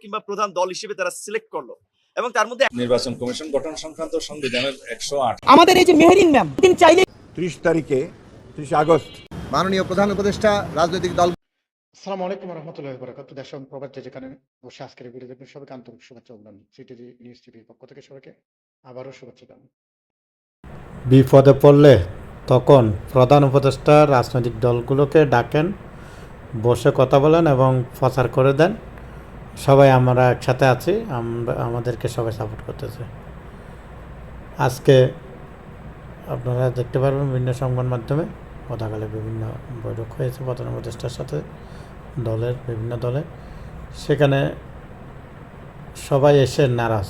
কিংবা প্রধান দল হিসেবে তারা সিলেক্ট করলো এবং তার মধ্যে নির্বাচন কমিশন গঠন সংক্রান্ত সংবিধানের 108 আমাদের এই যে মেহেরিন ম্যাম তিনি চাইলে 30 তারিখে 30 আগস্ট মাননীয় প্রধান উপদেষ্টা রাজনৈতিক দল। আসসালামু আলাইকুম রহমতুল্লাহ বরাকাতুহু। দেশ এবং প্রবাস যেখানে বসে আজকের এই ভিডিওতে আপনাদের সবাইকে আন্তরিক শুভেচ্ছা অভিনন্দন। সিটিভি নিউজ টিভির পক্ষ থেকে সবাইকে আবারও শুভেচ্ছা জানাই। বিপদে পড়লে তখন প্রধান উপদেষ্টা রাজনৈতিক দলগুলোকে ডাকেন, বসে কথা বলেন এবং প্রচার করে দেন সবাই আমরা একসাথে আছি, আমাদেরকে সবাই সাপোর্ট করতেছে। আজকে আপনারা দেখতে পারবেন বিভিন্ন সংবাদ মাধ্যমে গতকালে বিভিন্ন বৈঠক হয়েছে প্রধান উপদেষ্টার সাথে বিভিন্ন দলের, সেখানে সবাই এসে নারাজ,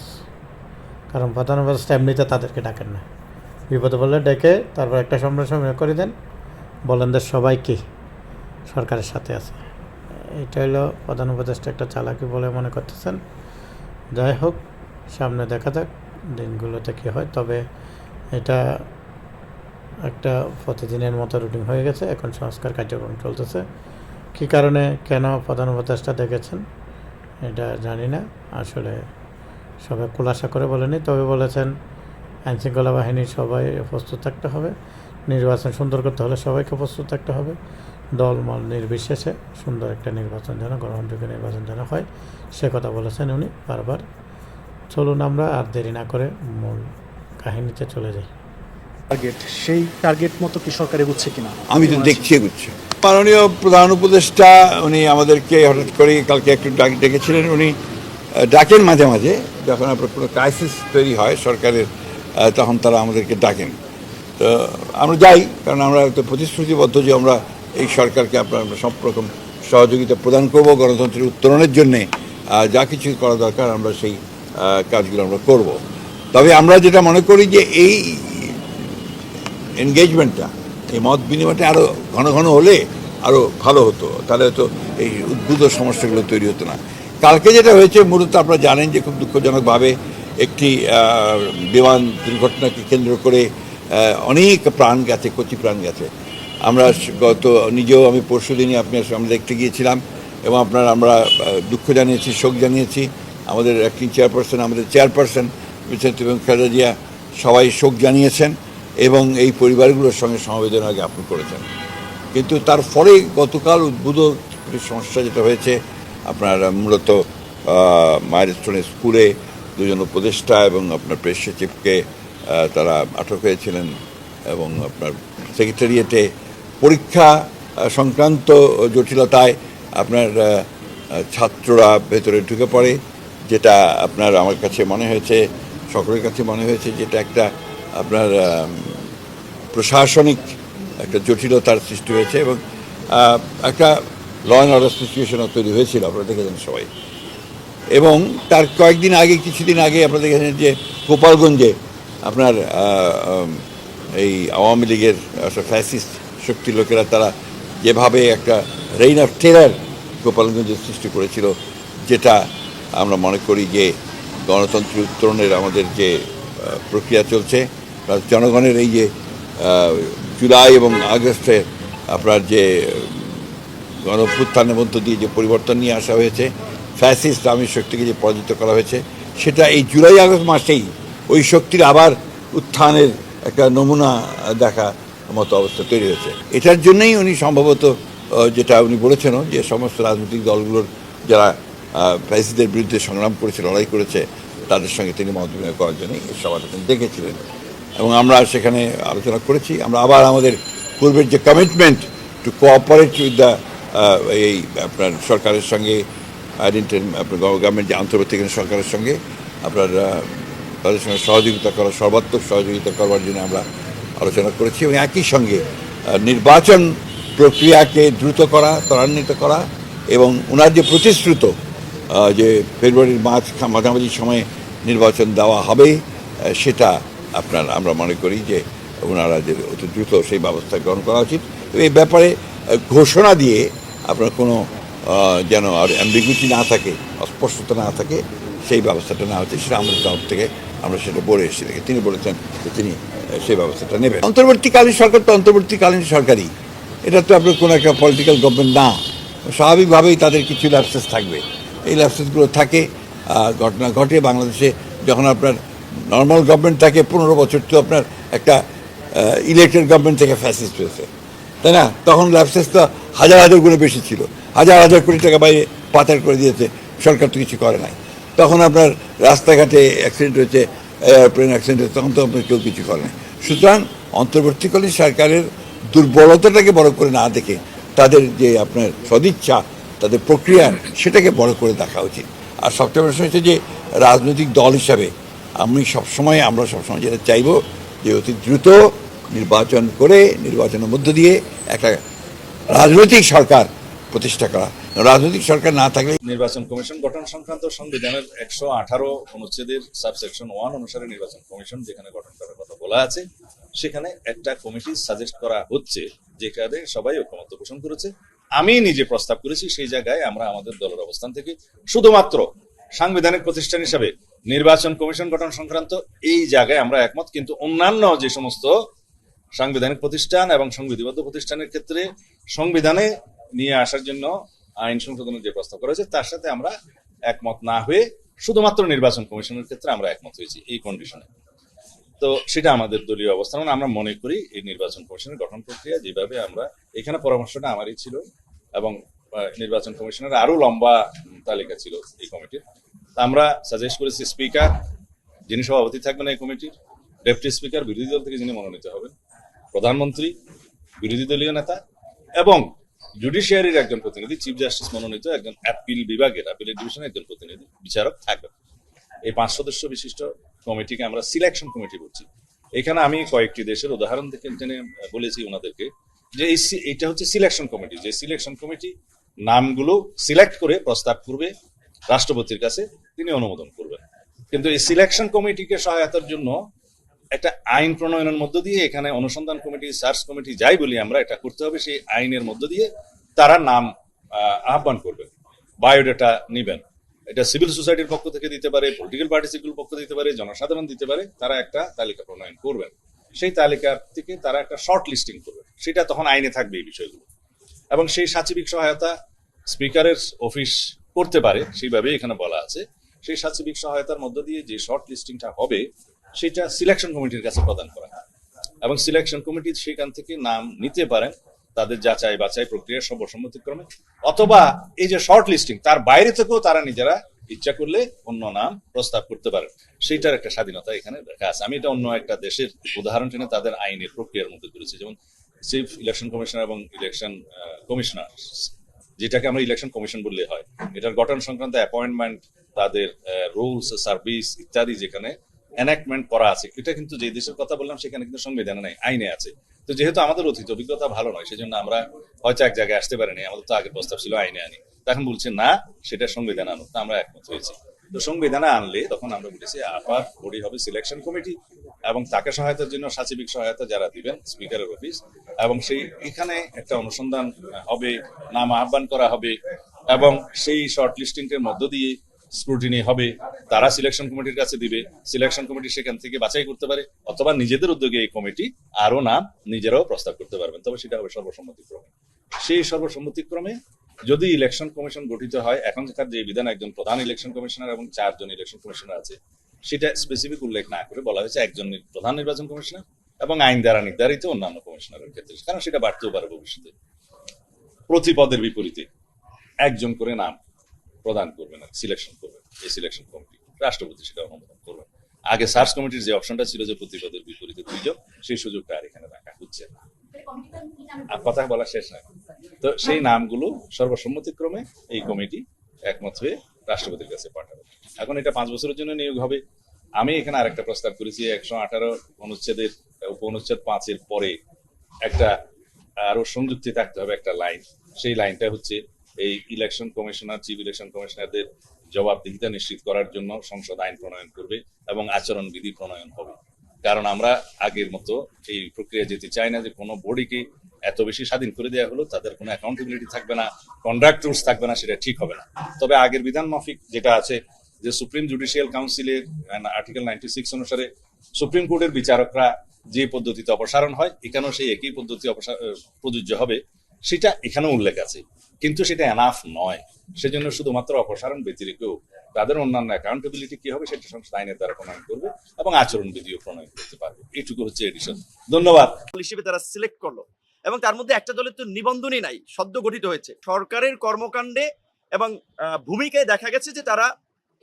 কারণ প্রধান উপদেষ্টা এমনিতে তাদেরকে ডাকেন না, বিপদে বললে ডেকে তারপর একটা সম্মেলন করে দেন, বলেন যে সবাই কি সরকারের সাথে আছে। এটা হলো প্রধান উপদেষ্টা একটা চালাকি বলে মনে করতেছেন। যাই হোক, সামনে দেখা যাক দিনগুলোতে কী হয়। তবে এটা একটা প্রতিদিনের মতো রুটিন হয়ে গেছে, এখন সংস্কার কার্যক্রম চলতেছে। কী কারণে কেন প্রধান উপদেষ্টা দেখেছেন এটা জানি না, আসলে সবাই খোলাসা করে বলেনি। তবে বলেছেন আইনশৃঙ্খলা বাহিনী সবাই প্রস্তুত থাকতে হবে, নির্বাচন সুন্দর করতে হলে সবাইকে প্রস্তুত থাকতে হবে, দলমল নির্বিশেষে সুন্দর একটা নির্বাচন যেন, গ্রহণযোগ্য নির্বাচন যেন হয়, সে কথা বলেছেন উনি বারবার। চলুন আমরা আর দেরি না করে মূল কাহিনীতে চলে যাই। টার্গেট, সেই টার্গেট মতো কি সরকার এগুচ্ছে কিনা আমি তো দেখছি এগুচ্ছে। মাননীয় প্রধান উপদেষ্টা উনি আমাদেরকে হঠাৎ করে কালকে একটু ডেকেছিলেন। উনি ডাকেন মাঝে মাঝে, যখন আপনার কোনো ক্রাইসিস তৈরি হয় সরকারের, তখন তারা আমাদেরকে ডাকেন। তো আমরা যাই, কারণ আমরা তো প্রতিশ্রুতিবদ্ধ যে আমরা এই সরকারকে আপনার সব রকম সহযোগিতা প্রদান করব, গণতন্ত্রের উত্তরণের জন্যে যা কিছু করা দরকার আমরা সেই কাজগুলো আমরা করব। তবে আমরা যেটা মনে করি যে এই এনগেজমেন্টটা, এই মত বিনিময়টা আরও ঘন ঘন হলে আরও ভালো হতো, তাহলে তো এই উদ্ভূত সমস্যাগুলো তৈরি হতো না। কালকে যেটা হয়েছে মূলত আপনারা জানেন যে খুব দুঃখজনকভাবে একটি বিমান দুর্ঘটনাকে কেন্দ্র করে অনেক প্রাণ গেছে, কচি প্রাণ গেছে। আমরা নিজেও আমি পরশুদিনই আমরা দেখতে গিয়েছিলাম এবং আমরা দুঃখ জানিয়েছি, শোক জানিয়েছি। আমাদের অ্যাক্টিং চেয়ারপারসন, আমাদের চেয়ারপারসন এবং খালেদা জিয়া সবাই শোক জানিয়েছেন এবং এই পরিবারগুলোর সঙ্গে সমবেদনা জ্ঞাপন করেছেন। কিন্তু তার ফলে গতকাল উদ্ভূত সমস্যা যেটা হয়েছে, আপনার মূলত মাইলস্টোনের স্কুলে দুজন উপদেষ্টা এবং আপনার প্রেস সচিবকে তারা আটক হয়েছিলেন এবং আপনার সেক্রেটারিয়েটে পরীক্ষা সংক্রান্ত জটিলতায় আপনার ছাত্ররা ভেতরে ঢুকে পড়ে, যেটা আপনার আমার কাছে মনে হয়েছে, সকলের কাছে মনে হয়েছে যেটা একটা আপনার প্রশাসনিক একটা জটিলতার সৃষ্টি হয়েছে এবং একটা ল অ্যান্ড অর্ডার সিচুয়েশনও তৈরি হয়েছিল, আপনারা দেখেছেন সবাই। এবং তার কিছুদিন আগে আপনারা দেখেছেন যে গোপালগঞ্জে আপনার এই আওয়ামী লীগের ফ্যাসিস্ট শক্তির লোকেরা তারা যেভাবে একটা রেইন অফ টেরার গোপালগঞ্জের সৃষ্টি করেছিল, যেটা আমরা মনে করি যে গণতন্ত্রের উত্তরণের আমাদের যে প্রক্রিয়া চলছে, জনগণের এই যে জুলাই এবং আগস্টে আপনার যে গণঅভ্যুত্থানের মধ্য দিয়ে যে পরিবর্তন নিয়ে আসা হয়েছে, ফ্যাসিস্ট আওয়ামী শক্তিকে যে পরাজিত করা হয়েছে, সেটা এই জুলাই আগস্ট মাসেই ওই শক্তির আবার উত্থানের একটা নমুনা দেখা মতো অবস্থা তৈরি হয়েছে। এটার জন্যই উনি সম্ভবত যেটা উনি বলেছেন যে সমস্ত রাজনৈতিক দলগুলোর যারা ফ্যাসিস্টদের বিরুদ্ধে সংগ্রাম করেছে, লড়াই করেছে, তাদের সঙ্গে তিনি মত বিনিময় করার জন্যই এই সভাটা তিনি ডেকেছিলেন এবং আমরা সেখানে আলোচনা করেছি। আমরা আবার আমাদের পূর্বের যে commitment to cooperate with the এই আপনার সরকারের সঙ্গে আপনার গভর্নমেন্ট যে আন্তর্জাতিক সরকারের সঙ্গে আপনার তাদের সঙ্গে সহযোগিতা করা, সর্বাত্মক সহযোগিতা করবার জন্য আমরা আলোচনা করেছি এবং একই সঙ্গে নির্বাচন প্রক্রিয়াকে দ্রুত করা, ত্বরান্বিত করা এবং ওনার যে প্রতিশ্রুত যে ফেব্রুয়ারির মাঝামাঝি সময়ে নির্বাচন দেওয়া হবে, সেটা আমরা মনে করি যে ওনারা যে অতি দ্রুত সেই ব্যবস্থা গ্রহণ করা উচিত। এই ব্যাপারে ঘোষণা দিয়ে আপনার কোনো যেন আর অ্যাম্বিগুইটি না থাকে, অস্পষ্টতা না থাকে, সেই ব্যবস্থাটা না হচ্ছে, সেটা আমাদের তরফ থেকে আমরা সেটা বলে এসেছি। তিনি বলেছেন যে তিনি সেই ব্যবস্থাটা নেবেন। অন্তর্বর্তীকালীন সরকার তো অন্তর্বর্তীকালীন সরকারই, এটা তো আপনার কোনো একটা পলিটিক্যাল গভর্নমেন্ট না, স্বাভাবিকভাবেই তাদের কিছু ল্যাপসেস থাকবে। এই ল্যাপসেসগুলো থাকে। ঘটনা ঘটে বাংলাদেশে যখন আপনার নর্মাল গভর্নমেন্ট থাকে 15 বছর, তো আপনার একটা ইলেকটেড গভর্নমেন্ট থেকে ফ্যাসিস্ট হয়েছে, তাই না? তখন ল্যাপসেস তো হাজার হাজার গুণে বেশি ছিল, হাজার হাজার কোটি টাকা বাইরে পাচার করে দিয়েছে, সরকার তো কিছু করে নাই। তখন আপনার রাস্তাঘাটে অ্যাক্সিডেন্ট হয়েছে, এয়ারপ্লেন অ্যাক্সিডেন্ট হয়েছে, তখন তো আপনার কেউ কিছু করে নাই। সুতরাং অন্তর্বর্তীকালীন সরকারের দুর্বলতাটাকে বড় করে না দেখে তাদের যে আপনার সদিচ্ছা, তাদের প্রক্রিয়া, সেটাকে বড় করে দেখা উচিত। আর সবচেয়ে বড় হচ্ছে যে রাজনৈতিক দল হিসাবে আমরা সবসময় যেটা চাইব যে অতি দ্রুত নির্বাচন করে নির্বাচনের মধ্য দিয়ে একটা রাজনৈতিক সরকার প্রতিষ্ঠা করা। রাজনৈতিক সরকার না থাকলে নির্বাচন কমিশন গঠন সংক্রান্ত সংবিধানের 118 অনুচ্ছেদের সাবসেকশন 1 অনুসারে নির্বাচন কমিশন যেখানে গঠন করার কথা বলা আছে, সেখানে একটা কমিটি সাজেস্ট করা হচ্ছে, যেখানে সবাই ঐকমত্য পোষণ করেছে। আমি নিজে প্রস্তাব করেছি, সেই জায়গায় আমরা আমাদের দলের অবস্থান থেকে শুধুমাত্র সাংবিধানিক প্রতিষ্ঠান হিসাবে নির্বাচন কমিশন গঠন সংক্রান্ত এই জায়গায় আমরা একমত, কিন্তু অন্যান্য যে সমস্ত সাংবিধানিক প্রতিষ্ঠান এবং সংবিধিবদ্ধ প্রতিষ্ঠানের ক্ষেত্রে সংবিধানে নিয়ে আসার জন্য আইন সংশোধনের যে প্রস্তাব করা হয়েছে তার সাথে আমরা একমত না হয়ে শুধুমাত্র নির্বাচন কমিশনের ক্ষেত্রে আমরা একমত হয়েছি এই কন্ডিশনে। তো সেটা আমাদের দলীয় অবস্থান। আমরা মনে করি এই নির্বাচন কমিশনের গঠন প্রক্রিয়া যেভাবে আমরা এখানে পরামর্শটা আমারই ছিল এবং নির্বাচন কমিশনের আরো লম্বা তালিকা ছিল এই কমিটির। আমরা সাজেস্ট করেছি স্পিকার, যিনি সভাপতি থাকবেন এই কমিটির, ডেপুটি স্পিকার বিরোধী দল থেকে যিনি মনোনীত হবেন, প্রধানমন্ত্রী বিরোধী দলীয় নেতা এবং জুডিশিয়ারির একজন প্রতিনিধি, চিফ জাস্টিস মনোনীত একজন অ্যাপিল বিভাগের অ্যাপিলেট ডিভিশনের একজন প্রতিনিধি বিচারক থাকবেন। এই 5 সদস্য বিশিষ্ট কমিটিকে আমরা সিলেকশন কমিটি বলছি। এখানে আমি কয়েকটি দেশের উদাহরণ থেকে টেনে বলেছি ওনাদেরকে যে এটা হচ্ছে সিলেকশন কমিটি, যে সিলেকশন কমিটি নামগুলো সিলেক্ট করে প্রস্তাব করবে রাষ্ট্রপতির কাছে, তিনি অনুমোদন করবেন। কিন্তু এই সিলেকশন কমিটিকে সহায়তার জন্য একটা আইন প্রণয়নের মধ্য দিয়ে, এখানে অনুসন্ধান কমিটি, সার্চ কমিটি যাই বলি আমরা, এটা করতে হবে সেই আইনের মধ্য দিয়ে তারা নাম আহ্বান করবেন, বায়োডাটা নিবেন। এটা সিভিল সোসাইটির পক্ষ থেকে দিতে পারে, পলিটিক্যাল পার্টিসিগুলোর পক্ষ দিতে পারে, জনসাধারণ দিতে পারে। তারা একটা তালিকা প্রণয়ন করবেন, সেই তালিকা থেকে তারা একটা শর্ট লিস্টিং করবেন, সেটা তখন আইনে থাকবে এই বিষয়গুলো। এবং সেই সাচিবিক সহায়তা স্পিকারের অফিস করতে পারে, সেইভাবে এখানে বলা আছে। সেই সাচিবিক সহায়তার মধ্য দিয়ে যে শর্ট লিস্টিংটা হবে সেটা সিলেকশন কমিটির কাছে প্রদান করা হয় এবং সিলেকশন কমিটি সেখান থেকে নাম নিতে পারেন তাদের যাচাই বাছাই প্রক্রিয়া সর্বসম্মতিক্রমে, অথবা এই যে শর্ট লিস্টিং তার বাইরে থেকেও তারা নিজেরা ইচ্ছা করলে অন্য নাম প্রস্তাব করতে পারেন। সেইটার একটা স্বাধীনতা এখানে দেখা আছে। আমি এটা অন্য একটা দেশের উদাহরণ টেনে তাদের আইনের প্রক্রিয়ার মধ্যে করেছি, যেমন চিফ ইলেকশন কমিশনার এবং ইলেকশন কমিশনার, যেটাকে আমরা ইলেকশন কমিশন বললে হয়, এটার গঠন সংক্রান্ত অ্যাপয়েন্টমেন্ট, তাদের রুলস সার্ভিস ইত্যাদি যেখানে এনাক্টমেন্ট করা আছে, এটা কিন্তু যে দেশের কথা বললাম সেখানে কিন্তু সংবিধানে নাই, আইনে আছে। তো যেহেতু আমাদের অতীত অভিজ্ঞতা ভালো নয়, সেজন্য আমরা হয়তো এক জায়গায় আসতে পারিনি, আমাদের তো আগের প্রস্তাব ছিল আইনে আনি, তখন বলছে না সেটা সংবিধান আনো, তা আমরা একমত হয়েছি। তো সংবিধানে আনলে তখন আমরা বলেছি আপার বডি হবে সিলেকশন কমিটি এবং তাকে সহায়তার জন্য সাচিবিক সহায়তা যারা দিবেন স্পিকারের অফিস, এবং সেই এখানে একটা অনুসন্ধান হবে, নাম আহ্বান করা হবে এবং সেই শর্ট লিস্টিং এর মধ্য দিয়ে স্ক্রুটিনি হবে, তারা সিলেকশন কমিটির কাছে দিবে, সিলেকশন কমিটি সেখান থেকে বাছাই করতে পারে, অথবা নিজেদের উদ্যোগে এই কমিটি আরো নাম নিজেরাও প্রস্তাব করতে পারবেন, তবে সেটা হবে সর্বসম্মতিক্রমে। সেই সর্বসম্মতিক্রমে যদি ইলেকশন কমিশন গঠিত হয়, এখনকার যে বিধান একজন প্রধান ইলেকশন কমিশনার এবং 4 জন ইলেকশন কমিশনার আছে, সেটা স্পেসিফিক উল্লেখ না করে বলা হয়েছে একজন প্রধান নির্বাচন কমিশনার এবং আইন দ্বারা নির্ধারিত অন্যান্য কমিশনারের ক্ষেত্রে, কারণ সেটা বাড়তেও পারে ভবিষ্যতে। প্রতি পদের বিপরীতে একজন করে নাম প্রদান করবেন, সিলেকশন করবেন এই সিলেকশন কমিটি, রাষ্ট্রপতি সেটা অনুমোদন করবেন। আগে সার্চ কমিটির যে অপশনটা ছিল যে প্রতি পদের বিপরীতে 2 জন, সেই সুযোগটা আর এখানে রাখা হচ্ছে না। আর কথা বলা শেষ নয়, তো সেই নামগুলো সর্বসম্মতিক্রমে এই কমিটি একমত হয়ে রাষ্ট্রপতির কাছে পাঠাবে। এখন এটা 5 বছরের জন্য নিয়োগ হবে। আমি এখানে আরেকটা প্রস্তাব করেছি, 118 অনুচ্ছেদের উপঅনুচ্ছেদ 5-এর পরে একটা আরো সংযুক্তি থাকতে হবে একটা লাইন। সেই লাইনটা হচ্ছে এই ইলেকশন কমিশনার, চিফ ইলেকশন কমিশনারদের জবাবদিহিতা নিশ্চিত করার জন্য সংসদ আইন প্রণয়ন করবে এবং আচরণ বিধি প্রণয়ন হবে। কারণ আমরা আগের মতো এই প্রক্রিয়া যেতে চাই না যে কোনো বডিকে এত বেশি স্বাধীন করে দেওয়া হলো, তাদের কোনো অ্যাকাউন্টেবিলিটি থাকবে না, কন্ডাক্ট রুলস থাকবে না, সেটা ঠিক হবে না। তবে আগের বিধান মাফিক যেটা আছে যে সুপ্রিম জুডিশিয়াল কাউন্সিলের আর্টিকেল 96 অনুসারে সুপ্রিম কোর্টের বিচারকরা যে পদ্ধতিতে অপসারণ হয়, এখানেও সেই একই পদ্ধতি প্রযোজ্য হবে, সেটা এখানেও উল্লেখ আছে। কিন্তু সেটা এনাফ নয়। সেজন্য শুধুমাত্র অপসারণ ব্যতিরেকেও তাদের অন্যান্য অ্যাকাউন্টেবিলিটি কি হবে সেটা সংস্থা আইনের দ্বারা প্রণয়ন করবে এবং আচরণবিধিও প্রণয়ন করতে পারবে। এইটুকু হচ্ছে এডিশন। ধন্যবাদ। দল হিসেবে তারা সিলেক্ট করলো এবং তার মধ্যে একটা দলের তো নিবন্ধনই নাই, সদ্য গঠিত হয়েছে। সরকারের কর্মকাণ্ডে এবং ভূমিকায় দেখা গেছে যে তারা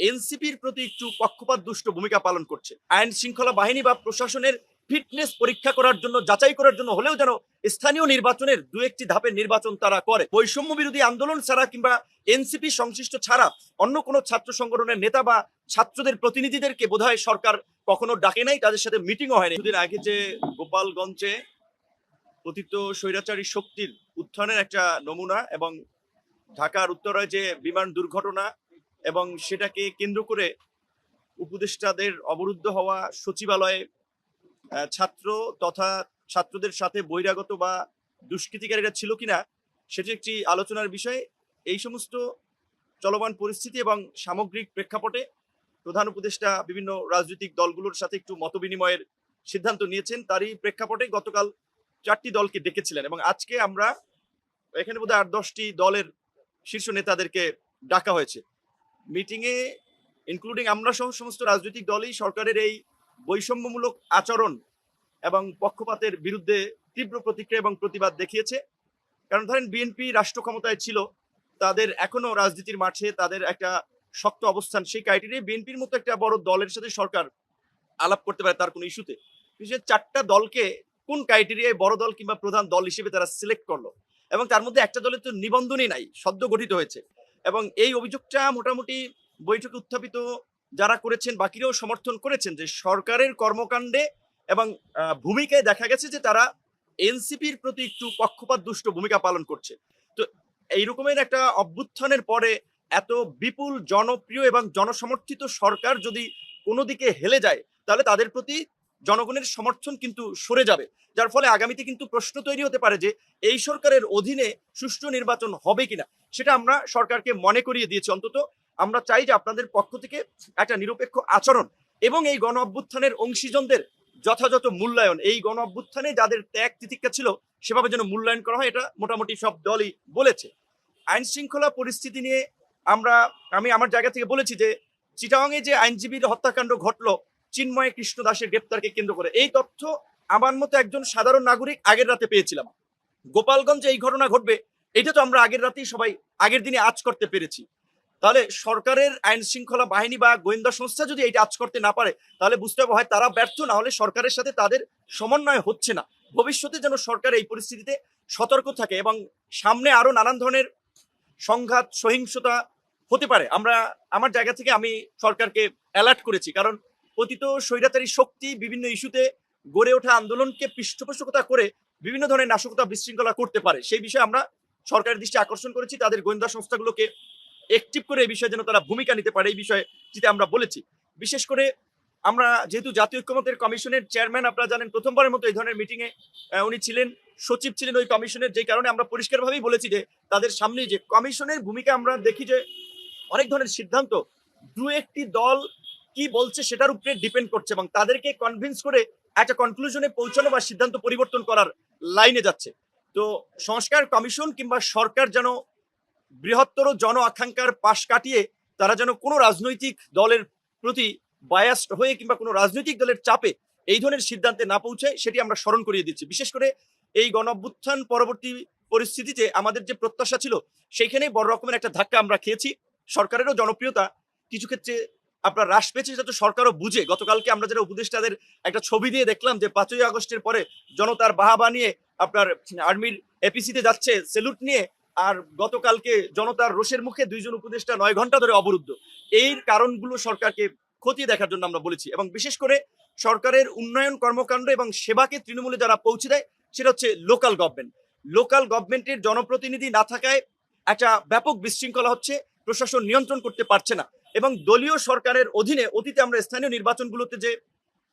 এনসিপির প্রতি একটু পক্ষপাত দুষ্ট ভূমিকা পালন করছে। আইন শৃঙ্খলা বাহিনী বা প্রশাসনের ফিটনেস পরীক্ষা করার জন্য, যাচাই করার জন্য হলেও যেন স্থানীয় নির্বাচনের দু একটি ধাপের নির্বাচন তারা করে। বৈষম্য বিরোধী আন্দোলন ছাড়া কিংবা এনসিপি সংশ্লিষ্ট ছাড়া অন্য কোনো ছাত্র সংগঠনের নেতা বা ছাত্রদের প্রতিনিধিদেরকে বোধহয় সরকার কখনো ডাকে নাই, তাদের সাথে মিটিংও হয়নি। দুদিন আগে যে গোপালগঞ্জে পতিত স্বৈরাচারী শক্তির উত্থানের একটা নমুনা এবং ঢাকার উত্তরায় যে বিমান দুর্ঘটনা এবং সেটাকে কেন্দ্র করে উপদেষ্টাদের অবরুদ্ধ হওয়া, সচিবালয়ে ছাত্র তথা ছাত্রদের সাথে বহিরাগত বা দুষ্কৃতিকারীরা ছিল কিনা সেটি একটি আলোচনার বিষয়। এই সমস্ত চলমান পরিস্থিতি এবং সামগ্রিক প্রেক্ষাপটে প্রধান উপদেষ্টা বিভিন্ন রাজনৈতিক দলগুলোর সাথে একটু মতবিনিময়ের সিদ্ধান্ত নিয়েছেন। তারই প্রেক্ষাপটে গতকাল 4টি দলকে ডেকেছিলেন এবং আজকে আমরা এখানে বোধহয় 8-10টি দলের শীর্ষ নেতাদেরকে ডাকা হয়েছে মিটিংয়ে, ইনক্লুডিং আমরা সহ সমস্ত রাজনৈতিক দলই সরকারের এই বৈষম্যমূলক আচরণ এবং পক্ষপাতের বিরুদ্ধে তীব্র প্রতিক্রিয়া এবং প্রতিবাদ দেখিয়েছে। কারণ ধরেন বিএনপি রাষ্ট্র ক্ষমতায় ছিল, তাদের এখনো রাজনীতির মাঠে তাদের একটা শক্ত অবস্থান, সেই ক্রাইটেরিয়া বিএনপির মতো একটা বড় দলের সাথে সরকার আলাপ করতে পারে তার কোনো ইস্যুতে। বিশেষ 4টা দলকে কোন ক্রাইটেরিয়ায় বড় দল কিংবা প্রধান দল হিসেবে তারা সিলেক্ট করলো এবং তার মধ্যে একটা দলের তো নিবন্ধনই নাই, সদ্য গঠিত হয়েছে। এবং এই অভিযোগটা মোটামুটি বৈঠকে উত্থাপিত যারা করেছেন বাকিরাও সমর্থন করেছেন যে সরকারের কর্মকাণ্ডে এবং ভূমিকায় দেখা গেছে যে তারা এনসিপির প্রতি একটু পক্ষপাত দুষ্ট ভূমিকা পালন করছে। তো এই রকমের একটা অভ্যুত্থানের পরে এত বিপুল জনপ্রিয় এবং জনসমর্থিত সরকার যদি কোনো দিকে হেলে যায় তাহলে তাদের প্রতি জনগণের সমর্থন কিন্তু সরে যাবে, যার ফলে আগামীতে কিন্তু প্রশ্ন তৈরি হতে পারে যে এই সরকারের অধীনে সুষ্ঠু নির্বাচন হবে কিনা। সেটা আমরা সরকারকে মনে করিয়ে দিয়েছি। অন্তত আমরা চাই যে আপনাদের পক্ষ থেকে একটা নিরপেক্ষ আচরণ এবং এই গণ অভ্যুত্থানের অংশীজনদের যথাযথ মূল্যায়ন, এই গণ অভ্যুত্থানে যাদের ত্যাগ তিতিক্ষা ছিল সেভাবে যেন মূল্যায়ন করা হয়, এটা মোটামুটি সব দলই বলেছে। আইন শৃঙ্খলা পরিস্থিতি নিয়ে আমি আমার জায়গা থেকে বলেছি যে চিটাগাংয়ে যে আইনজীবীর হত্যাকাণ্ড ঘটলো চিন্ময় কৃষ্ণ দাসের গ্রেপ্তারকে কেন্দ্র করে, এই তথ্য আমার মতো একজন সাধারণ নাগরিক আগের রাতে পেয়েছিলাম। গোপালগঞ্জে এই ঘটনা ঘটবে এটা তো আমরা আগের রাতেই সবাই আগের দিনে আজ করতে পেরেছি। তাহলে সরকারের আইন শৃঙ্খলা বাহিনী বা গোয়েন্দা সংস্থা যদি এটা আজ করতে না পারে তাহলে বুঝতে হবে হয় তারা ব্যর্থ, না হলে সরকারের সাথে তাদের সমন্বয় হচ্ছে না। ভবিষ্যতে যেন সরকার এই পরিস্থিতিতে সতর্ক থাকে এবং সামনে আরো নানান ধরনের সংঘাত সহিংসতা হতে পারে। আমার জায়গা থেকে আমি সরকারকে অ্যালার্ট করেছি, কারণ পতিত স্বৈরাচারী শক্তি বিভিন্ন ইস্যুতে গড়ে ওঠা আন্দোলনকে পৃষ্ঠপোষকতা করে বিভিন্ন ধরনের নাশকতা বিশৃঙ্খলা করতে পারে। সেই বিষয়ে আমরা সরকারের দৃষ্টি আকর্ষণ করেছি, তাদের গোয়েন্দা সংস্থাগুলোকে অ্যাক্টিভ করে এই বিষয়ে যেন তারা ভূমিকা নিতে পারে এই বিষয়ে যেটা আমরা বলেছি। বিশেষ করে আমরা যেহেতু জাতীয় ঐক্যমত্যের কমিশনের চেয়ারম্যান, আপনারা জানেন প্রথমবারের মতো এই ধরনের মিটিংয়ে উনি ছিলেন, সচিব ছিলেন ওই কমিশনের, যে কারণে আমরা পরিষ্কারভাবেই বলেছি যে তাদের সামনে যে কমিশনের ভূমিকা আমরা দেখি যে অনেক ধরনের সিদ্ধান্ত দু একটি দল কি বলছে সেটার উপরে ডিপেন্ড করছে এবং তাদেরকে কনভিন্স করে একটা কনক্লুশনে পৌঁছানো বা সিদ্ধান্ত পরিবর্তন করার লাইনে যাচ্ছে। তো সংস্কার কমিশন কিংবা সরকার যেন বৃহত্তর জন আকাঙ্ক্ষার পাশ কাটিয়ে তারা যেন কোনো রাজনৈতিক দলের প্রতি বায়াসড হয়ে কিংবা কোনো রাজনৈতিক দলের চাপে এই ধরনের সিদ্ধান্তে না পৌঁছায় সেটি আমরা স্মরণ করিয়ে দিচ্ছি। বিশেষ করে এই গণ অভ্যুত্থান পরবর্তী পরিস্থিতিতে আমাদের যে প্রত্যাশা ছিল সেইখানে বড় রকমের একটা ধাক্কা আমরা খেয়েছি। সরকারেরও জনপ্রিয়তা কিছু ক্ষেত্রে আপনার হ্রাস পেয়েছে, সেটা তো সরকারও বুঝে। গতকালকে আমরা যারা উপদেষ্টাদের একটা ছবি দিয়ে দেখলাম যে 5ই আগস্টের পরে জনতার বাহাবা নিয়ে আপনার আর্মির এপিসিতে যাচ্ছে সেলুট নিয়ে, আর গতকালকে জনতার রোষের মুখে 2 জন উপদেষ্টা 9 ঘন্টা ধরে অবরুদ্ধ। এই কারণগুলো সরকারকে খতিয়ে দেখার জন্য আমরা বলেছি এবং বিশেষ করে সরকারের উন্নয়ন কর্মকাণ্ড এবং সেবাকে তৃণমূলে যারা পৌঁছে দেয় সেটা হচ্ছে লোকাল গভর্নমেন্ট। লোকাল গভর্নমেন্টের জনপ্রতিনিধি না থাকায় একটা ব্যাপক বিশৃঙ্খলা হচ্ছে, প্রশাসন নিয়ন্ত্রণ করতে পারছে না এবং দলীয় সরকারের অধীনে অতীতে আমরা স্থানীয় নির্বাচনগুলোতে যে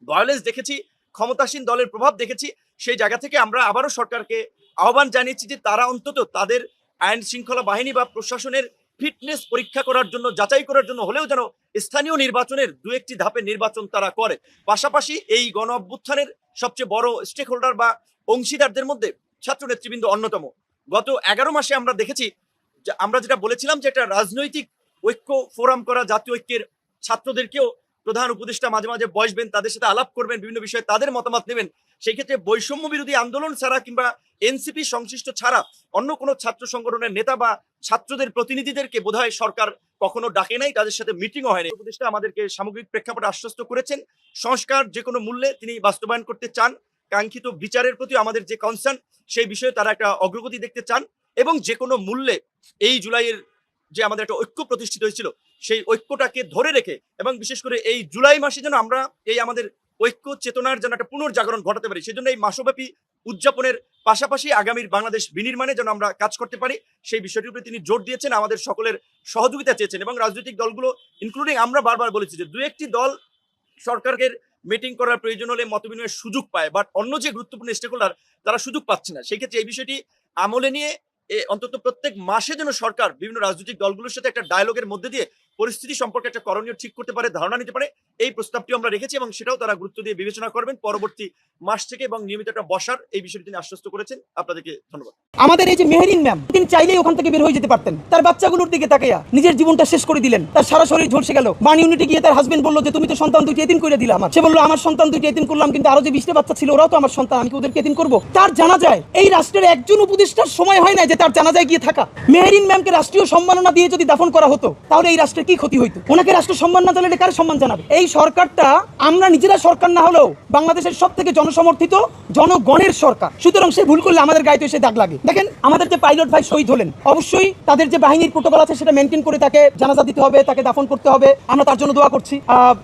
ভায়োলেন্স দেখেছি, ক্ষমতাসীন দলের প্রভাব দেখেছি, সেই জায়গা থেকে আমরা আবারও সরকারকে আহ্বান জানিয়েছি যে তারা অন্তত তাদের আইন শৃঙ্খলা বাহিনী বা প্রশাসনের ফিটনেস পরীক্ষা করার জন্য, যাচাই করার জন্য হলেও যেন স্থানীয় নির্বাচনের 2-1টি ধাপের নির্বাচন তারা করে। পাশাপাশি এই গণ অভ্যুত্থানের সবচেয়ে বড় স্টেক হোল্ডার বা অংশীদারদের মধ্যে ছাত্র নেতৃবৃন্দ অন্যতম। গত 11 মাসে আমরা দেখেছি যে আমরা যেটা বলেছিলাম যে একটা রাজনৈতিক ঐক্য ফোরাম করা, জাতীয় ঐক্যের ছাত্রদেরকেও প্রধান উপদেষ্টা মাঝে মাঝে বসবেন, তাদের সাথে আলাপ করবেন, বিভিন্ন বিষয়ে তাদের মতামত নেবেন। সেই ক্ষেত্রে বৈষম্য বিরোধী আন্দোলন ছাড়া কিংবা এনসিপি সংশ্লিষ্ট ছাড়া অন্য কোনো ছাত্র সংগঠনের নেতা বা ছাত্রদের প্রতিনিধিদেরকে বোধহয় সরকার কখনো ডাকে নাই, তাদের সাথে মিটিংও হয়নি। উপদেষ্টা আমাদেরকে সামগ্রিক প্রেক্ষাপটে আশ্বস্ত করেছেন সংস্কার যে কোনো মূল্যে তিনি বাস্তবায়ন করতে চান, কাঙ্ক্ষিত বিচারের প্রতি আমাদের যে কনসার্ন সেই বিষয়ে তারা একটা অগ্রগতি দেখতে চান, এবং যে কোনো মূল্যে এই জুলাইয়ের যে আমাদের একটা ঐক্য প্রতিষ্ঠিত হয়েছিল সেই ঐক্যটাকে ধরে রেখে, এবং বিশেষ করে এই জুলাই মাসে যেন আমরা এই আমাদের ঐক্য চেতনার যেন একটা পুনর্জাগরণ ঘটাতে পারি, সেজন্য এই মাসব্যাপী উদযাপনের পাশাপাশি আগামীর বাংলাদেশ বিনির্মাণে যেন আমরা কাজ করতে পারি সেই বিষয়টির উপরে তিনি জোর দিয়েছেন, আমাদের সকলের সহযোগিতা চেয়েছেন। এবং রাজনৈতিক দলগুলো ইনক্লুডিং আমরা বারবার বলেছি যে দু একটি দল সরকারের মিটিং করার প্রয়োজন হলে মতবিনিময়ের সুযোগ পায়, বাট অন্য যে গুরুত্বপূর্ণ স্টেক হোল্ডার তারা সুযোগ পাচ্ছে না। সেই ক্ষেত্রে এই বিষয়টি আমলে নিয়ে অন্তত প্রত্যেক মাসে যেন সরকার বিভিন্ন রাজনৈতিক দলগুলোর সাথে একটা ডায়ালগের মধ্যে দিয়ে পরিস্থিতি সম্পর্কে একটা করণীয় ঠিক করতে পারে, ধারণা নিতে পারে, এই প্রস্তাবটি আমরা রেখেছি এবং সেটাও তারা গুরুত্ব দিয়ে বিবেচনা করবেন পরবর্তী মাস থেকে, এবং নিয়মিত একটা বসার এই বিষয়টি তিনি আশ্বস্ত করেছেন। আপনাদেরকে ধন্যবাদ। আমাদের এই যে মেহেরিন ম্যাম, তিনি চাইলেই ওখান থেকে বের হয়ে যেতে পারতেন। তার বাচ্চাগুলোর দিকে তাকাইয়া নিজের জীবনটা শেষ করে দিলেন। তার সারা শরীর ঝলসে গেল। বার্ন ইউনিটে গিয়ে তার হাজবেন্ড বললো যে তুমি তো সন্তান দুইটি এতিম করে দিলা আমার। সে বললো আমার সন্তান দুইটি এতিম করলাম, কিন্তু আরো যে 20টা বাচ্চা ছিল ওরাও তো আমার সন্তান, আমি কি ওদেরকে এতিম করবো? তার জানা যায় এই রাষ্ট্রের একজন উপদেষ্টার সময় হয় না যে তার জানা যায় গিয়ে থাকা। মেহেরিন ম্যামকে রাষ্ট্রীয় সম্মাননা দিয়ে যদি দাফন করা হতো তাহলে এই রাষ্ট্রের কি ক্ষতি হইতো? ওনাকে রাষ্ট্র সম্মান না জানালে কার সম্মান জানাবে? এই সরকারটা আমরা নিজেরা সরকার না হলেও বাংলাদেশের সব থেকে জনসমর্থিত জনগণের সরকার, সুতরাং সে ভুল করলে আমাদের গায়ে তো এসে দাগ লাগে। দেখেন আমাদের যে পাইলট ভাই শহীদ হলেন, অবশ্যই তাদের যে বাহিনীর প্রোটোকল আছে সেটা মেনটেন করে তাকে জানাজা দিতে হবে, তাকে দাফন করতে হবে, আমরা তার জন্য দোয়া করছি।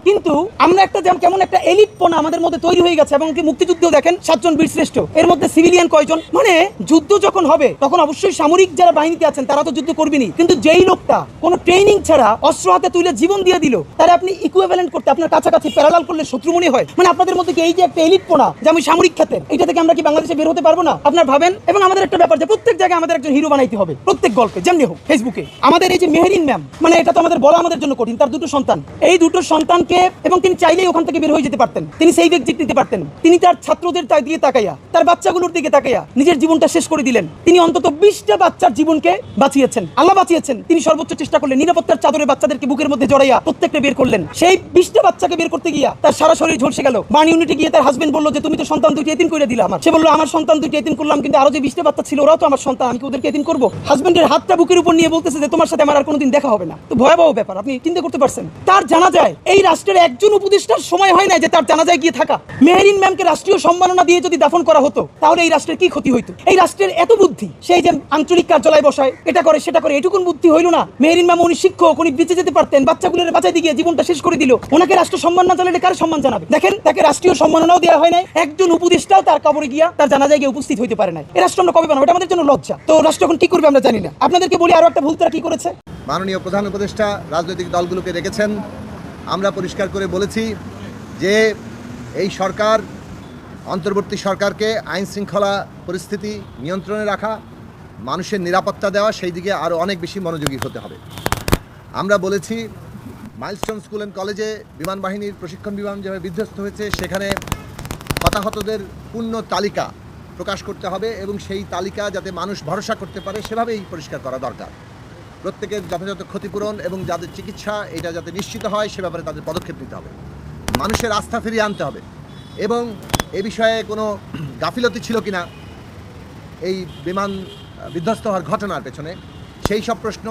কিন্তু আমরা একটা কেমন একটা এলিট পোনা আমাদের মধ্যে তৈরি হয়ে গেছে। এবং কি মুক্তিযুদ্ধেও দেখেন 7 জন বীর শ্রেষ্ঠ, এর মধ্যে সিভিলিয়ান কয়জন? মানে যুদ্ধ যখন হবে তখন অবশ্যই সামরিক যারা বাহিনীতে আছেন তারা তো যুদ্ধ করবেনই, কিন্তু যেই লোকটা কোনো ট্রেনিং ছাড়া অস্ত্র হাতে তুলে জীবন দিয়ে দিল তারা আপনি ইকুইভ্যালেন্ট করতে আপনার কাছাকাছি প্যারালাল করলে শত্রু মনে হয়। মানে আপনাদের মধ্যে কি এই যে একটা এলিট পোনা যে আমি সামরিক খাতের, এটা থেকে আমরা কি বাংলাদেশে বের হতে পারবো না? আপনার ভাবেন। এবং আমাদের একটা ব্যাপার যে প্রত্যেক জায়গায় আমাদের একজন হিরো বানাইতে হবে, প্রত্যেক গল্পে যেমনি হোক। ফেসবুকে আমাদের এই যে মেহেরিন ম্যাম, মানে এটা তো আমাদের বলা আমাদের জন্য কঠিন, তার 2টো সন্তান, এই 2টো সন্তানকে, এবং তিনি চাইলেই ওখান থেকে বের হয়ে যেতে পারতেন, তিনি সেই এক্সিট নিতে পারতেন। তিনি তার ছাত্রদের দিকে তাকাইয়া, তার বাচ্চাগুলোর দিকে তাকাইয়া নিজের জীবনটা শেষ করে দিলেন। তিনি অন্তত 20টা বাচ্চার জীবনকে বাঁচিয়েছেন, আল্লাহ বাঁচিয়েছেন। তিনি সর্বোচ্চ চেষ্টা করলেন, নিরাপত্তার চাদরে বাচ্চাদেরকে বুকের মধ্যে জড়াইয়া প্রত্যেকটা বের করলেন। সেই 20টা বাচ্চাকে বের করতে গিয়া তার সারা শরীর ঝলসে গেল। বার্ন ইউনিটে গিয়ে তার হাজবেন্ড বললো যে তুমি তো সন্তান দুইটি এতিম করে দিলা আমার। সে বললো আমার সন্তান দুইটি এতিম করলাম, কিন্তু আরো যে 20টা বাচ্চা ছিল ওরাও তো আমার সন্তান, আমি কি ওদেরকে এতিম করবো? হাজবেন্ডের হাতটা বুকের উপর নিয়ে বলতেছে যে তোমার সাথে আমার আর কোনোদিন দেখা হবে না। তো ভয়াবহ ব্যাপার, আপনি চিন্তা করতে পারছেন। তার জানা যায় এই রাষ্ট্রের একজন উপদেষ্টার সময় হয় না যে তার জানা যায় গিয়ে থাকা। মেহেরিন ম্যামকে রাষ্ট্রীয় সম্মাননা দিয়ে যদি দাফন করা হতো তাহলে এই রাষ্ট্রের কি ক্ষতি হইতো? এই রাষ্ট্রের এত বুদ্ধি, সেই যে আঞ্চলিক কার্যালয় বসায়, এটা করে সেটা করে, এটুকুন বুদ্ধি হইল না? মেহেরিন ম্যাম উনি শিক্ষক, উনি বেঁচে যেতে পারতেন, বাচ্চাগুলোর বাঁচাইতে গিয়ে জীবনটা শেষ করে দিল। ওনাকে রাষ্ট্র সম্মান না জানালে কার সম্মান জানাবে? দেখেন তাকে রাষ্ট্রীয় সম্মাননাও দেওয়া হয় নাই, একজন উপদেষ্টাও তার কবরে গিয়া তার জানাজায় গিয়ে উপস্থিত হইতে পারে নাই। এই রাষ্ট্র আমরা কবে বানাবো? এটা আমাদের জন্য লজ্জা। তো রাষ্ট্র এখন কি করবে আমরা জানি না। আপনাদেরকে বলি আরো একটা ভুল তারা কি করেছে। মাননীয় প্রধান উপদেষ্টা রাজনৈতিক দলগুলোকে রেখেছেন। আমরা পরিষ্কার করে বলেছি যে এই সরকার, অন্তর্বর্তী সরকারকে আইন শৃঙ্খলা পরিস্থিতি নিয়ন্ত্রণে রাখা, মানুষের নিরাপত্তা দেওয়া, সেই দিকে আরও অনেক বেশি মনোযোগী হতে হবে। আমরা বলেছি মাইলস্টোন স্কুল অ্যান্ড কলেজে বিমান বাহিনীর প্রশিক্ষণ বিমান যেভাবে বিধ্বস্ত হয়েছে সেখানে হতাহতদের পূর্ণ তালিকা প্রকাশ করতে হবে, এবং সেই তালিকা যাতে মানুষ ভরসা করতে পারে সেভাবেই পরিষ্কার করা দরকার। প্রত্যেকের যথাযথ ক্ষতিপূরণ এবং যাদের চিকিৎসা এটা যাতে নিশ্চিত হয় সে ব্যাপারে তাদের পদক্ষেপ নিতে হবে। মানুষের আস্থা ফিরিয়ে আনতে হবে, এবং এ বিষয়ে কোনো গাফিলতি ছিল কিনা এই বিমান বিধ্বস্ত হওয়ার ঘটনার পেছনে, সেই সব প্রশ্ন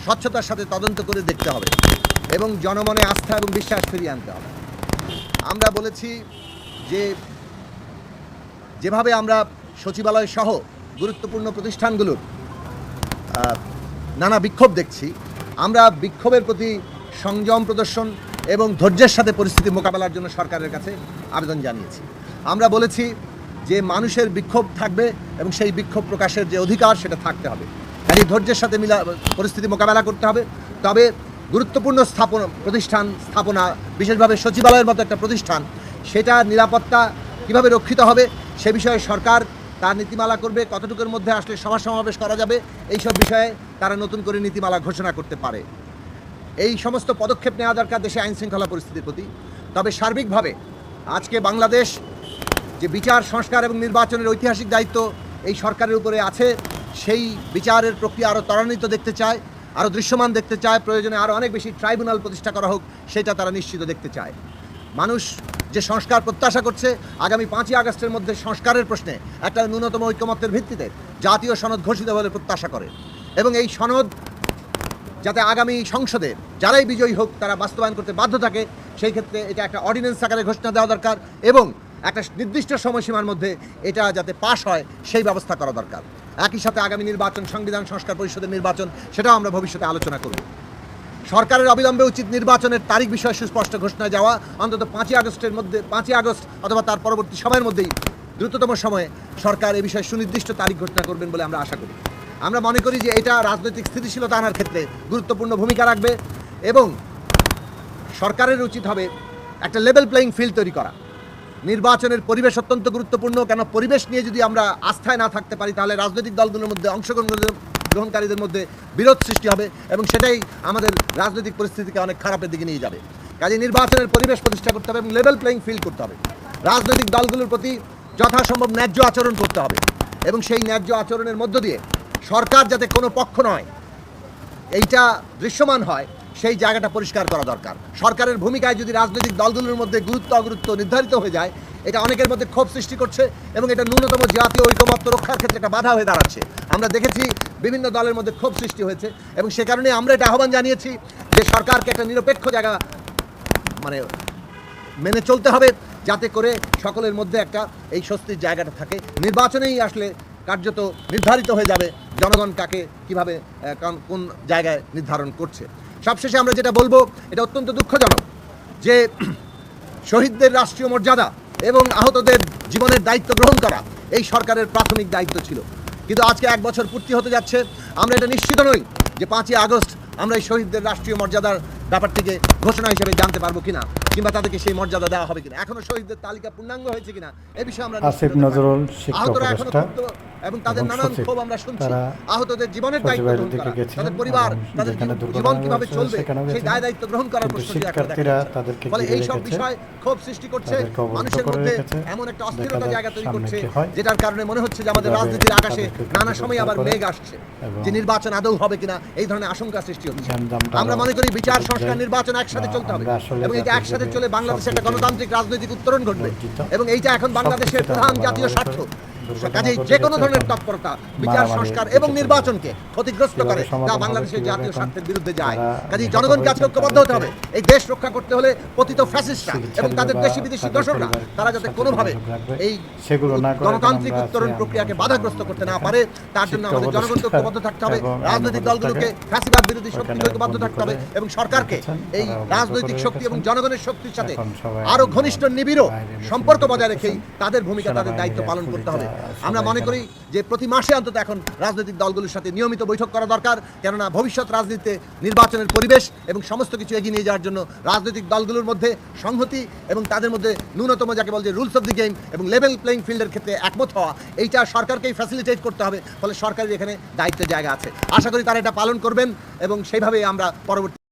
স্বচ্ছতার সাথে তদন্ত করে দেখতে হবে এবং জনমনে আস্থা এবং বিশ্বাস ফিরিয়ে আনতে হবে। আমরা বলেছি যে যেভাবে আমরা সচিবালয় সহ গুরুত্বপূর্ণ প্রতিষ্ঠানগুলোর নানা বিক্ষোভ দেখছি, আমরা বিক্ষোভের প্রতি সংযম প্রদর্শন এবং ধৈর্যের সাথে পরিস্থিতি মোকাবেলার জন্য সরকারের কাছে আবেদন জানিয়েছি। আমরা বলেছি যে মানুষের বিক্ষোভ থাকবে এবং সেই বিক্ষোভ প্রকাশের যে অধিকার সেটা থাকতে হবে, কাজে ধৈর্যের সাথে পরিস্থিতি মোকাবেলা করতে হবে। তবে গুরুত্বপূর্ণ স্থাপনা বিশেষভাবে সচিবালয়ের মতো একটা প্রতিষ্ঠান, সেটার নিরাপত্তা কীভাবে রক্ষিত হবে সে বিষয়ে সরকার তার নীতিমালা করবে। কতটুকুর মধ্যে আসলে সভা সমাবেশ করা যাবে এইসব বিষয়ে তারা নতুন করে নীতিমালা ঘোষণা করতে পারে। এই সমস্ত পদক্ষেপ নেওয়া দরকার দেশে আইন শৃঙ্খলা পরিস্থিতির প্রতি। তবে সার্বিকভাবে আজকে বাংলাদেশ যে বিচার সংস্কার এবং নির্বাচনের ঐতিহাসিক দায়িত্ব এই সরকারের উপরে আছে, সেই বিচারের প্রক্রিয়া আরও ত্বরান্বিত দেখতে চায়, আরও দৃশ্যমান দেখতে চায়, প্রয়োজনে আরও অনেক বেশি ট্রাইব্যুনাল প্রতিষ্ঠা করা হোক, সেটা তারা নিশ্চিত দেখতে চায়। মানুষ যে সংস্কার প্রত্যাশা করছে, আগামী 5ই আগস্টের মধ্যে সংস্কারের প্রশ্নে একটা ন্যূনতম ঐকমত্যের ভিত্তিতে জাতীয় সনদ ঘোষিত বলে প্রত্যাশা করে, এবং এই সনদ যাতে আগামী সংসদে যারাই বিজয়ী হোক তারা বাস্তবায়ন করতে বাধ্য থাকে, সেই ক্ষেত্রে এটা একটা অর্ডিন্যান্স আকারে ঘোষণা দেওয়া দরকার, এবং একটা নির্দিষ্ট সময়সীমার মধ্যে এটা যাতে পাশ হয় সেই ব্যবস্থা করা দরকার। একই সাথে আগামী নির্বাচন, সংবিধান সংস্কার পরিষদের নির্বাচন, সেটাও আমরা ভবিষ্যতে আলোচনা করব। সরকারের অবিলম্বে উচিত নির্বাচনের তারিখ বিষয়ে সুস্পষ্ট ঘোষণা যাওয়া, অন্তত 5ই আগস্ট অথবা তার পরবর্তী সময়ের মধ্যেই দ্রুততম সময়ে সরকার এ বিষয়ে সুনির্দিষ্ট তারিখ ঘোষণা করবেন বলে আমরা আশা করি। আমরা মনে করি যে এটা রাজনৈতিক স্থিতিশীলতা আনার ক্ষেত্রে গুরুত্বপূর্ণ ভূমিকা রাখবে, এবং সরকারের উচিত হবে একটা লেভেল প্লেইং ফিল্ড তৈরি করা। নির্বাচনের পরিবেশ অত্যন্ত গুরুত্বপূর্ণ, কেন পরিবেশ নিয়ে যদি আমরা আস্থায় না থাকতে পারি তাহলে রাজনৈতিক দলগুলোর মধ্যে অংশগ্রহণকারীদের মধ্যে বিরোধ সৃষ্টি হবে, এবং সেটাই আমাদের রাজনৈতিক পরিস্থিতিকে অনেক খারাপের দিকে নিয়ে যাবে। কাজে নির্বাচনের পরিবেশ প্রতিষ্ঠা করতে হবে এবং লেভেল প্লেইং ফিল্ড করতে হবে। রাজনৈতিক দলগুলোর প্রতি যথাসম্ভব ন্যায্য আচরণ করতে হবে, এবং সেই ন্যায্য আচরণের মধ্য দিয়ে সরকার যাতে কোনো পক্ষ নয় এইটা দৃশ্যমান হয়, সেই জায়গাটা পরিষ্কার করা দরকার। সরকারের ভূমিকায় যদি রাজনৈতিক দলগুলোর মধ্যে গুরুত্ব অগুরুত্ব নির্ধারিত হয়ে যায়, এটা অনেকের মধ্যে ক্ষোভ সৃষ্টি করছে, এবং এটা ন্যূনতম জাতীয় ঐকমত্য রক্ষার ক্ষেত্রে একটা বাধা হয়ে দাঁড়াচ্ছে। আমরা দেখেছি বিভিন্ন দলের মধ্যে ক্ষোভ সৃষ্টি হয়েছে, এবং সে কারণে আমরা এটা আহ্বান জানিয়েছি যে সরকারকে একটা নিরপেক্ষ জায়গা মেনে চলতে হবে, যাতে করে সকলের মধ্যে একটা এই স্বস্তির জায়গাটা থাকে। নির্বাচনেই আসলে কার্যত নির্ধারিত হয়ে যাবে জনগণ কাকে কিভাবে কোন জায়গায় নির্ধারণ করছে। সবশেষে আমরা যেটা বলবো, এটা অত্যন্ত দুঃখজনক যে শহীদদের রাষ্ট্রীয় মর্যাদা এবং আহতদের জীবনের দায়িত্ব গ্রহণ করা এই সরকারের প্রাথমিক দায়িত্ব ছিল, কিন্তু আজকে 1 বছর পূর্তি হতে যাচ্ছে। আমরা এটা নিশ্চিত নই যে 5ই আগস্ট আমরা এই শহীদদের রাষ্ট্রীয় মর্যাদার ব্যাপারটিকে ঘোষণা হিসেবে জানতে পারবো কিনা, কিংবা তাদেরকে সেই মর্যাদা দেওয়া হবে কিনা, এখনো শহীদদের তালিকা পূর্ণাঙ্গ হয়েছে কিনা এ বিষয়ে আমরা আসিফ নজরুল শিক্ষা উপদেষ্টা এবং তাদের নানান ক্ষোভ আমরা শুনছি। আহতদের জীবনের দায়িত্ব গ্রহণ করা, তাদের পরিবার, তাদের জীবন কিভাবে চলবে সেই দায়িত্ব গ্রহণ করার প্রশ্নটি এখন দেখা যাচ্ছে। ফলে এই সব বিষয় ক্ষোভ সৃষ্টি করছে, মানুষের মধ্যে এমন একটা অস্থিরতা জায়গা তৈরি করছে, যেটার কারণে মনে হচ্ছে যে আমাদের রাজনীতির আকাশে নানা সময় আবার মেঘ আসছে, যে নির্বাচন আদৌ হবে কিনা এই ধরনের আশঙ্কা সৃষ্টি হচ্ছে। আমরা মনে করি বিচার, সংস্কার, নির্বাচন একসাথে চলতে হবে, এবং এটা একসাথে চলে বাংলাদেশে একটা গণতান্ত্রিক রাজনৈতিক উত্তরণ ঘটবে, এবং এইটা এখন বাংলাদেশের প্রধান জাতীয় স্বার্থ। কাজেই যে কোনো ধরনের তৎপরতা বিচার, সংস্কার এবং নির্বাচনকে ক্ষতিগ্রস্ত করে তা বাংলাদেশের জাতীয় স্বার্থের বিরুদ্ধে যায়। কাজেই জনগণকে আজকে ঐক্যবদ্ধ হতে হবে। এই দেশ রক্ষা করতে হলে পতিত ফ্যাসিস্টরা এবং তাদের দেশি বিদেশি দোসররা তারা যাতে কোনোভাবে এই গণতান্ত্রিক উত্তরণ প্রক্রিয়াকে বাধাগ্রস্ত করতে না পারে, তার জন্য আমাদের জনগণকে ঐক্যবদ্ধ থাকতে হবে, রাজনৈতিক দলগুলোকে ফ্যাসিবাদ বিরোধী শক্তিকে ঐক্যবদ্ধ থাকতে হবে, এবং সরকারকে এই রাজনৈতিক শক্তি এবং জনগণের শক্তির সাথে আরো ঘনিষ্ঠ নিবিড় সম্পর্ক বজায় রেখেই তাদের ভূমিকা, তাদের দায়িত্ব পালন করতে হবে। আমরা মনে করি যে প্রতি মাসে অন্তত এখন রাজনৈতিক দলগুলোর সাথে নিয়মিত বৈঠক করা দরকার, কেননা ভবিষ্যৎ রাজনীতিতে নির্বাচনের পরিবেশ এবং সমস্ত কিছু এগিয়ে নিয়ে যাওয়ার জন্য রাজনৈতিক দলগুলোর মধ্যে সংহতি এবং তাদের মধ্যে ন্যূনতম যাকে বলে রুলস অফ দি গেম এবং লেভেল প্লেইং ফিল্ডের ক্ষেত্রে একমত হওয়া, এইটা সরকারকেই ফ্যাসিলিটেট করতে হবে। ফলে সরকারের এখানে দায়িত্বের জায়গা আছে। আশা করি তারা এটা পালন করবেন, এবং সেইভাবেই আমরা পরবর্তী